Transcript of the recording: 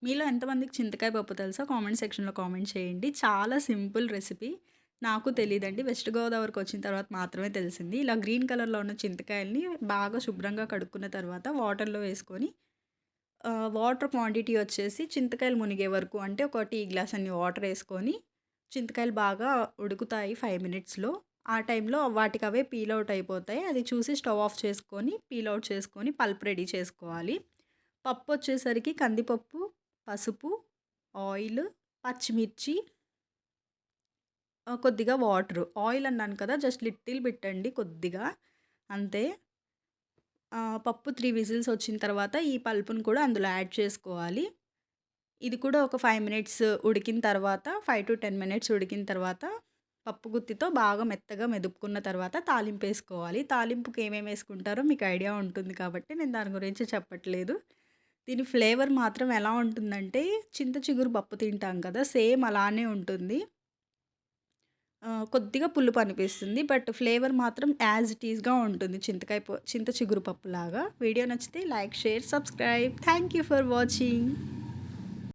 మీలో ఎంతమందికి చింతకాయ పప్పు తెలుసో కామెంట్ సెక్షన్‌లో కామెంట్ చేయండి. చాలా సింపుల్ రెసిపీ. నాకు తెలీదండి. వెస్ట్ గోదావరికొచ్చిన తర్వాత మాత్రమే తెలిసింది. ఇలా గ్రీన్ కలర్‌లో ఉన్న చింతకాయల్ని బాగా శుభ్రంగా కడుక్కున్న తర్వాత వాటర్‌లో వేసుకొని వాటర్ క్వాంటిటీ వచ్చేసి చింతకాయలు మునిగే వరకు అంటే ఒక టీ గ్లాస్ అన్ని వాటర్ ఏసుకొని చింతకాయలు బాగా ఉడుకుతాయి 5 మినిట్స్‌లో. ఆ టైంలో వాటికవే పీల్ ఔట్ అయిపోతాయి. అది చూసి స్టవ్ ఆఫ్ చేసుకొని పీల్ ఔట్ చేసుకొని పల్ప్ రెడీ చేసుకోవాలి. పప్పొచ్చేసరికి కందిపప్పు, పసుపు, ఆయిల్, పచ్చిమిర్చి, కొద్దిగా వాటరు. ఆయిల్ అన్నాను కదా! జస్ట్ లిటిల్ బిట్ అండి కొద్దిగా అంతే. పప్పు 3 విజిల్స్ వచ్చిన తర్వాత ఈ పల్పుని కూడా అందులో యాడ్ చేసుకోవాలి. ఇది కూడా ఒక 5 మినిట్స్ ఉడికిన తర్వాత 5-10 మినిట్స్ ఉడికిన తర్వాత పప్పు గుత్తితో బాగా మెత్తగా మెదుపుకున్న తర్వాత తాలింపేసుకోవాలి. తాలింపుకి ఏమేమి ఏసుకుంటారో మీకు ఐడియా ఉంటుంది కాబట్టి నేను దాని గురించి చెప్పట్లేదు. దీని ఫ్లేవర్ మాత్రం ఎలా ఉంటుందంటే చింత చిగురు పప్పు తింటాం కదా! సేమ్ అలానే ఉంటుంది. కొద్దిగా పులుపు అనిపిస్తుంది. బట్ ఫ్లేవర్ మాత్రం యాజ్ ఇట్ ఈస్‌గా ఉంటుంది. చింత చిగురు పప్పులాగా. వీడియో నచ్చితే like, share, subscribe. Thank you for watching.